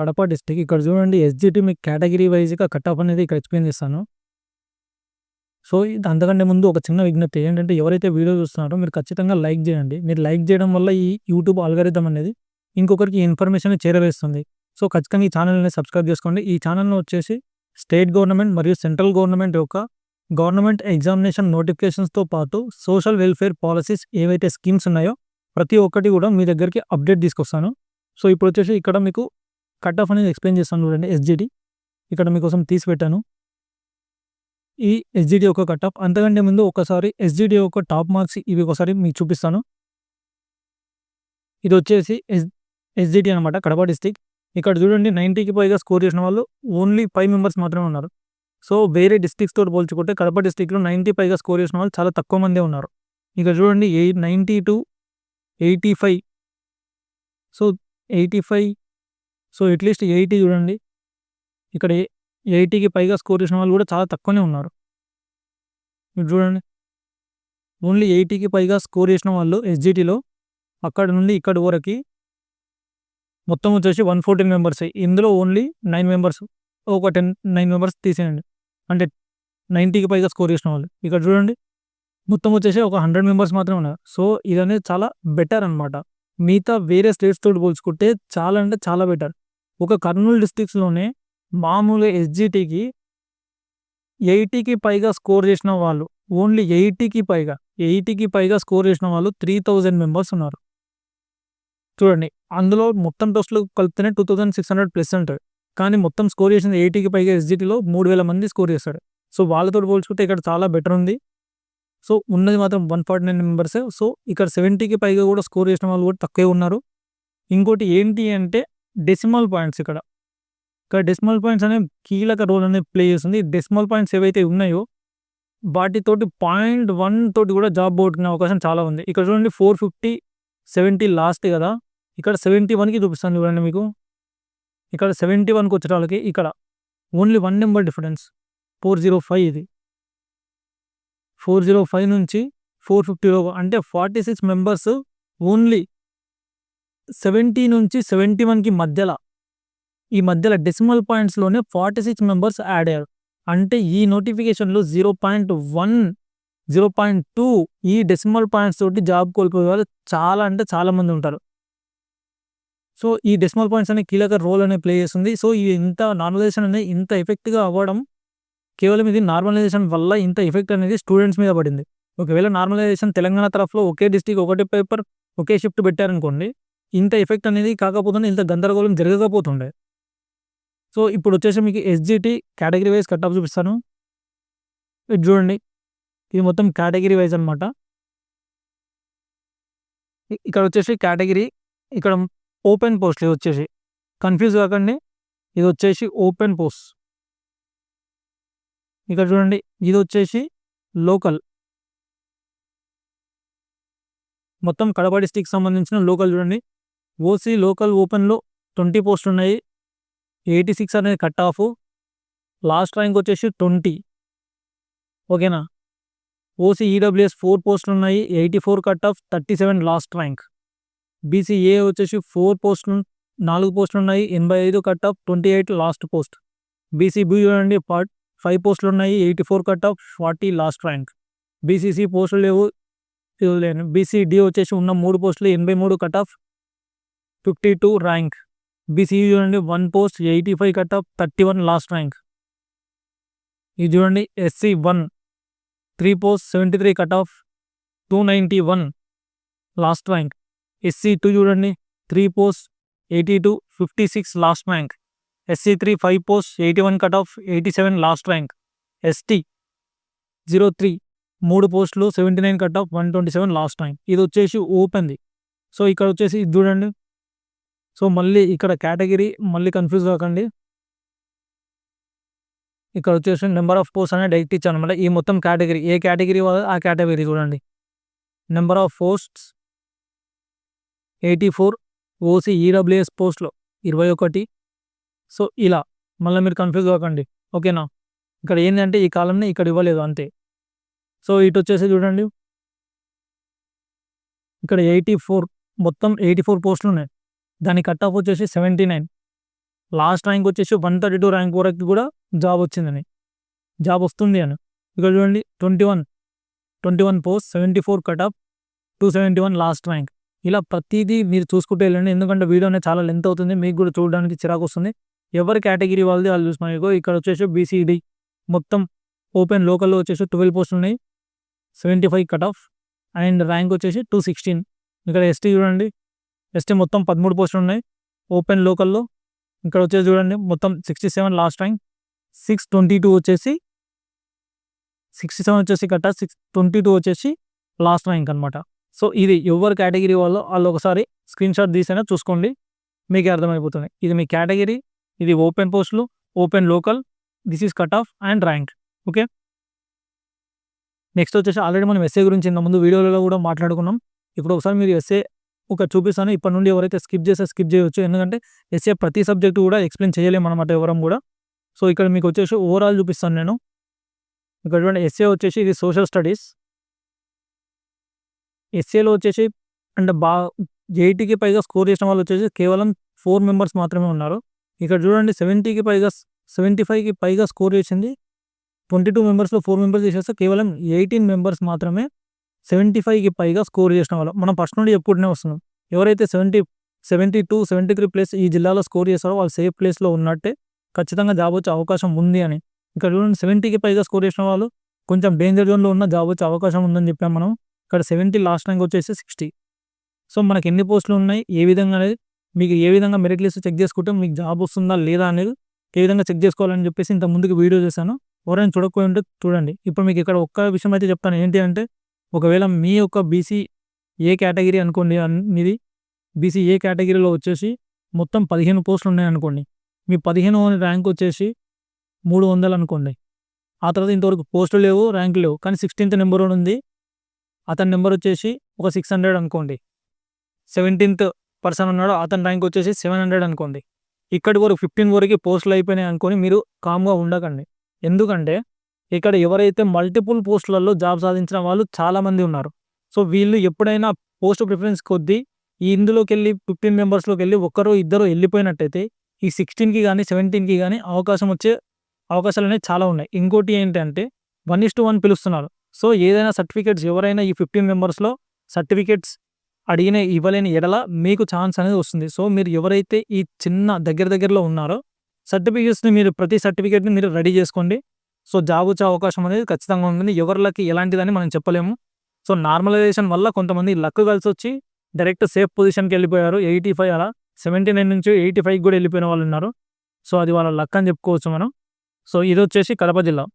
Kadapa district. ఇక్కడ చూడండి SGT మీకు కేటగిరీ వైస్‌గా కట్ ఆఫ్ అనేది ఇక్కడ ఎక్స్‌ప్లెయిన్ చేస్తాను. సో, ఇది అంతకంటే ముందు ఒక చిన్న విజ్ఞప్తి ఏంటంటే ఎవరైతే వీడియో చూస్తున్నారో మీరు ఖచ్చితంగా లైక్ చేయండి. మీరు లైక్ చేయడం వల్ల ఈ యూట్యూబ్ ఆల్గారిథం అనేది ఇంకొకరికి ఇన్ఫర్మేషన్ చేరవేస్తుంది. సో, ఖచ్చితంగా ఈ ఛానెల్‌ని సబ్స్క్రైబ్ చేసుకోండి. ఈ ఛానెల్‌లో వచ్చేసి స్టేట్ గవర్నమెంట్ మరియు సెంట్రల్ గవర్నమెంట్ యొక్క గవర్నమెంట్ ఎగ్జామినేషన్ నోటిఫికేషన్స్‌తో పాటు సోషల్ వెల్ఫేర్ పాలిసీస్ ఏవైతే స్కీమ్స్ ఉన్నాయో ప్రతి ఒక్కటి కూడా మీ దగ్గరికి అప్డేట్ తీసుకొస్తాను. సో, ఇప్పుడొచ్చేసి ఇక్కడ మీకు కట్ ఆఫ్ అనేది ఎక్స్‌ప్లెయిన్ చేస్తాను చూడండి ఎస్‌జిటి. ఇక్కడ మీకోసం తీసి పెట్టాను. ఈ ఎస్‌జిటి యొక్క కట్ ఆఫ్. అంతకంటే ముందు ఒకసారి ఎస్‌జిటి యొక్క టాప్ మార్క్స్ ఇవి ఒకసారి మీకు చూపిస్తాను. ఇదొచ్చేసి ఎస్‌జిటి అనమాట కడప డిస్ట్రిక్ట్. ఇక్కడ చూడండి 90కి పైగా స్కోర్ చేసిన వాళ్ళు ఓన్లీ 5 మెంబర్స్ మాత్రమే ఉన్నారు. సో, వేరే డిస్ట్రిక్ట్స్‌తోటి పోల్చుకుంటే కడప డిస్ట్రిక్ట్‌లో 90 పైగా స్కోర్ చేసిన వాళ్ళు చాలా తక్కువ మందే ఉన్నారు. ఇక్కడ చూడండి 90-85. సో, 85. సో, అట్‌లీస్ట్ 80 చూడండి. ఇక్కడ 80కి పైగా స్కోర్ చేసిన వాళ్ళు కూడా చాలా తక్కువనే ఉన్నారు. మీరు చూడండి. ఓన్లీ 80కి పైగా స్కోర్ చేసిన వాళ్ళు ఎస్‌జిటిలో అక్కడి నుండి ఇక్కడి వరకి మొత్తం వచ్చేసి 114 మెంబర్సే. ఇందులో ఓన్లీ 9 మెంబర్స్, ఒక 9 మెంబర్స్ తీసేయండి. అంటే 90కి పైగా స్కోర్ చేసిన వాళ్ళు. ఇక్కడ చూడండి మొత్తం వచ్చేసి ఒక 100 మెంబర్స్ మాత్రమే ఉన్నారు. సో, ఇదనేది చాలా బెటర్ అనమాట. మిగతా వేరే స్టేట్స్ తోటి పోల్చుకుంటే చాలా అంటే చాలా బెటర్. ఒక కర్నూలు డిస్ట్రిక్ట్స్‌లోనే మామూలుగా ఎస్‌జిటికి 80కి పైగా స్కోర్ చేసిన వాళ్ళు, ఓన్లీ 80కి పైగా స్కోర్ చేసిన వాళ్ళు 3000 మెంబర్స్ ఉన్నారు. చూడండి. అందులో మొత్తం టెస్ట్‌లు కలిపితేనే 2600 ప్లస్ అంటాడు. కానీ మొత్తం స్కోర్ చేసింది 80కి పైగా ఎస్‌జిటిలో 3000 మంది స్కోర్ చేశాడు. సో, వాళ్ళతోటి పోల్చుకుంటే ఇక్కడ చాలా బెటర్ ఉంది. సో, ఉన్నది మాత్రం 149 మెంబర్సే. సో, ఇక్కడ 70కి పైగా కూడా స్కోర్ చేసిన వాళ్ళు కూడా తక్కువే ఉన్నారు. ఇంకోటి ఏంటి అంటే డెసిమల్ పాయింట్స్ ఇక్కడ. ఇక్కడ డెసిమల్ పాయింట్స్ అనేవి కీలక రోల్ అనేది ప్లే చేస్తుంది. డెసిమల్ పాయింట్స్ ఏవైతే ఉన్నాయో వాటితోటి 0.1 తోటి కూడా జాబ్ పోగొట్టుకునే అవకాశం చాలా ఉంది. ఇక్కడ చూడండి 450, 70 లాస్ట్ కదా! ఇక్కడ 71కి చూపిస్తాను చూడండి మీకు. ఇక్కడ 71కి వచ్చేటాళ్ళకి ఇక్కడ ఓన్లీ 1 నంబర్ డిఫరెన్స్ 405 ఇది. 405 నుంచి 450 అంటే 46 మెంబర్స్ ఓన్లీ 70 నుంచి 71కి ఈ మధ్యల డెసిమల్ పాయింట్స్‌లోనే 46 మెంబర్స్ యాడ్ అయ్యారు. అంటే ఈ నోటిఫికేషన్‌లో 0.1, 0.2 ఈ డెసిమల్ పాయింట్స్ తోటి జాబ్ కోల్పోయే వాళ్ళు చాలా అంటే చాలా మంది ఉంటారు. సో, ఈ డెసిమల్ పాయింట్స్ అనేవి కీలక రోల్ అనేది ప్లే చేస్తుంది. సో, ఇంత నార్మలైజేషన్ అనేది ఇంత ఎఫెక్ట్‌గా అవ్వడం కేవలం ఇది నార్మలైజేషన్ వల్ల ఇంత ఎఫెక్ట్ అనేది స్టూడెంట్స్ మీద పడింది. ఒకవేళ నార్మలైజేషన్ తెలంగాణ తరఫులో ఒకే డిస్ట్రిక్ట్ ఒకటే పేపర్ ఒకే షిఫ్ట్ పెట్టారనుకోండి, ఇంత ఎఫెక్ట్ అనేది కాకపోతుండే, ఇంత గందరగోళం జరగకపోతుండే. సో, ఇప్పుడొచ్చేసి మీకు SGT category wise cut off చూపిస్తాను. ఇది చూడండి. ఇది మొత్తం కేటగిరీ వైస్ అనమాట. ఇక్కడ వచ్చేసి కేటగిరీ, ఇక్కడ ఓపెన్ పోస్ట్ ఇదొచ్చేసి. కన్‌ఫ్యూజ్ కాకండి. ఇదొచ్చేసి ఓపెన్ పోస్ట్. ఇక్కడ చూడండి ఇదొచ్చేసి లోకల్. మొత్తం కడప డిస్ట్రిక్ట్‌కి సంబంధించిన లోకల్ చూడండి. ఓసీ లోకల్ ఓపెన్‌లో 20 పోస్టులున్నాయి. 86 అనేది కట్ ఆఫ్. లాస్ట్ ర్యాంక్ వచ్చేసి 20. ఓకేనా? OC EWS 4 పోస్టులున్నాయి. 84 cut off, 37 last rank. BCA వచ్చేసి 4 పోస్టులున్నాయి. 85 cut off, 28 last post. BCB చూడండి 5 పోస్టులున్నాయి. 84 cut off, 40 last rank. BCC పోస్టులు లేవు. బీసీడీ వచ్చేసి ఉన్న 3 పోస్టులు 83 కట్ ఆఫ్, 52 ర్యాంక్. బీసీఈ చూడండి 1 post 85 cut off, 31 last rank. ఇది చూడండి SC 1 3 post 73 cut off, 291 last rank. SC 2 చూడండి 3 post 82, 56 last rank. SC 3 5 post 81 cut off, 87 last rank. ST 03 3 పోస్టులు 79 కట్ ఆఫ్, 127 లాస్ట్ ర్యాంక్. ఇది వచ్చేసి ఓపెన్‌ది. సో, ఇక్కడ వచ్చేసి ఇది చూడండి. సో, మళ్ళీ ఇక్కడ కేటగిరీ మళ్ళీ కన్‌ఫ్యూజ్ కాకండి. ఇక్కడ వచ్చేసి నెంబర్ ఆఫ్ పోస్ట్ అనేది డైరెక్ట్ ఇచ్చానన్నమాట. ఈ మొత్తం కేటగిరీ ఏ కేటగిరీ వాళ్ళది ఆ కేటగిరీ చూడండి. Number of posts 84, OC EWS పోస్ట్‌లో 21. సో, ఇలా మళ్ళీ మీరు కన్‌ఫ్యూజ్ కాకండి. ఓకేనా? ఇక్కడ ఏందంటే ఈ కాలమ్‌ని ఇక్కడ ఇవ్వలేదు అంతే. సో, ఇటొచ్చేసి చూడండి. ఇక్కడ 84 మొత్తం 84 పోస్టులున్నాయి. దాని కట్ ఆఫ్ వచ్చేసి 79. లాస్ట్ ర్యాంక్ వచ్చేసి 132 ర్యాంక్ వరకు కూడా జాబ్ వచ్చిందని, జాబ్ వస్తుంది అని. ఇక్కడ చూడండి 21 post, 74 cut off, 271 last rank. ఇలా ప్రతిదీ మీరు చూసుకుంటూ వెళ్ళండి, ఎందుకంటే వీడియో అనేది చాలా లెంత్ అవుతుంది, మీకు కూడా చూడడానికి చిరాకు వస్తుంది. ఎవరి కేటగిరీ వాళ్ళది వాళ్ళు చూసుకున్నాం. ఇగో ఇక్కడ వచ్చేసి బీసీడీ మొత్తం ఓపెన్ లోకల్లో వచ్చేసి 12 పోస్టులు ఉన్నాయి, 75 కట్ ఆఫ్ అండ్ ర్యాంక్ వచ్చేసి 216. ఇక్కడ ఎస్టీ చూడండి, ఎస్టీ మొత్తం 13 పోస్టులు ఉన్నాయి ఓపెన్ లోకల్లో. ఇక్కడ వచ్చేసి చూడండి మొత్తం 67 లాస్ట్ ర్యాంక్, 622 వచ్చేసి 67 వచ్చేసి కట్ ఆఫ్, 622 వచ్చేసి లాస్ట్ ర్యాంక్ అనమాట. సో ఇది ఎవరి కేటగిరీ వాళ్ళు ఒకసారి స్క్రీన్ షాట్ తీసైనా చూసుకోండి, మీకు అర్థమైపోతుంది. ఇది మీ కేటగిరీ, ఇది ఓపెన్ పోస్టులు, open local, this is cut off and rank. Okay, next వచ్చేసి ఆల్రెడీ మనం ఎస్ఏ గురించి ఇంత ముందు వీడియోలలో కూడా మాట్లాడుకున్నాం. ఇప్పుడు ఒకసారి మీరు ఎస్ఏ ఒక చూపిస్తాను. ఇప్పటి నుండి ఎవరైతే స్కిప్ చేయవచ్చు, ఎందుకంటే ఎస్ఏ ప్రతి సబ్జెక్టు కూడా ఎక్స్ప్లెయిన్ చేయలేము అనమాట ఎవరం కూడా. సో ఇక్కడ మీకు వచ్చేసి ఓవరాల్ చూపిస్తాను నేను. ఇక్కడ చూడండి ఎస్ఏ వచ్చేసి ఇది సోషల్ స్టడీస్. ఎస్ఏలో వచ్చేసి అంటే 80కి పైగా స్కోర్ చేసిన వాళ్ళు వచ్చేసి కేవలం 4 మెంబర్స్ మాత్రమే ఉన్నారు. ఇక్కడ చూడండి 75కి పైగా స్కోర్ చేసింది 22 మెంబర్స్లో 4 మెంబర్స్ చేసేస్తే కేవలం 18 మెంబర్స్ మాత్రమే 75కి పైగా స్కోర్ చేసిన వాళ్ళు. మనం ఫస్ట్ నుండి చెప్పుకుంటూనే వస్తున్నాం, ఎవరైతే 72, 73 ప్లేస్ ఈ జిల్లాలో స్కోర్ చేస్తారో వాళ్ళు సేఫ్ ప్లేస్లో ఉన్నట్టే, ఖచ్చితంగా జాబ్ వచ్చే అవకాశం ఉంది అని. ఇక్కడ చూడండి 70కి పైగా స్కోర్ చేసిన వాళ్ళు కొంచెం డేంజర్ జోన్లో ఉన్న జాబ్ వచ్చే అవకాశం ఉందని చెప్పాం మనం. ఇక్కడ 70 లాస్ట్ ర్యాంక్ వచ్చేసి 60. సో మనకి ఎన్ని పోస్టులు ఉన్నాయి, ఏ విధంగా అనేది మీకు ఏ విధంగా మెరిట్ లిస్ట్ చెక్ చేసుకుంటే మీకు జాబ్ వస్తుందా లేదా అనేది ఏ విధంగా చెక్ చేసుకోవాలని చెప్పేసి ఇంత ముందుకు వీడియో చేశాను. ఎవరైనా చూడకపోయి ఉంటే చూడండి. ఇప్పుడు మీకు ఇక్కడ ఒక్క విషయం అయితే చెప్తాను, ఏంటి అంటే ఒకవేళ మీ యొక్క బీసీ ఏ కేటగిరీ అనుకోండి, మీది బీసీ ఏ కేటగిరీలో వచ్చేసి మొత్తం 15 పోస్టులు ఉన్నాయనుకోండి, మీ 15వ ర్యాంక్ వచ్చేసి 300 అనుకోండి. ఆ తర్వాత ఇంతవరకు పోస్టులు లేవు, ర్యాంకులు లేవు, కానీ 16th నెంబర్ ఉంది, అతని నెంబర్ వచ్చేసి ఒక 600 అనుకోండి. 17th పర్సన్ ఉన్నాడు, అతని ర్యాంక్ వచ్చేసి 700 అనుకోండి. ఇక్కడి వరకు 15 వరకు పోస్టులు అయిపోయినాయి అనుకొని మీరు కామ్గా ఉండకండి. ఎందుకంటే ఇక్కడ ఎవరైతే మల్టిపుల్ పోస్టులలో జాబ్ సాధించిన వాళ్ళు చాలామంది ఉన్నారు. సో వీళ్ళు ఎప్పుడైనా పోస్ట్ ప్రిఫరెన్స్ కొద్దీ ఇందులోకి వెళ్ళి 15 మెంబర్స్లోకి వెళ్ళి ఒక్కరో ఇద్దరు వెళ్ళిపోయినట్టయితే ఈ 16కి కానీ 17కి కానీ అవకాశాలు అనేవి చాలా ఉన్నాయి. ఇంకోటి ఏంటంటే 1:1 పిలుస్తున్నారు. సో ఏదైనా సర్టిఫికేట్స్ ఎవరైనా ఈ 15 మెంబర్స్లో సర్టిఫికేట్స్ ఇవ్వలేని ఎడల మీకు ఛాన్స్ అనేది వస్తుంది. సో మీరు ఎవరైతే ఈ చిన్న దగ్గరలో ఉన్నారో ప్రతి సర్టిఫికేట్ని మీరు రెడీ చేసుకోండి. సో జాబ్ వచ్చే అవకాశం అనేది ఖచ్చితంగా ఉంటుంది. ఎవరికి ఎలాంటిదని మనం చెప్పలేము. సో నార్మలైజేషన్ వల్ల కొంతమంది లక్ కలిసి వచ్చి డైరెక్ట్ సేఫ్ పొజిషన్కి వెళ్ళిపోయారు. 85 అలా 79 నుంచి 85 కూడా వెళ్ళిపోయిన వాళ్ళు ఉన్నారు. సో అది వాళ్ళ లక్ అని చెప్పుకోవచ్చు మనం. సో ఇది వచ్చేసి కడప జిల్లా.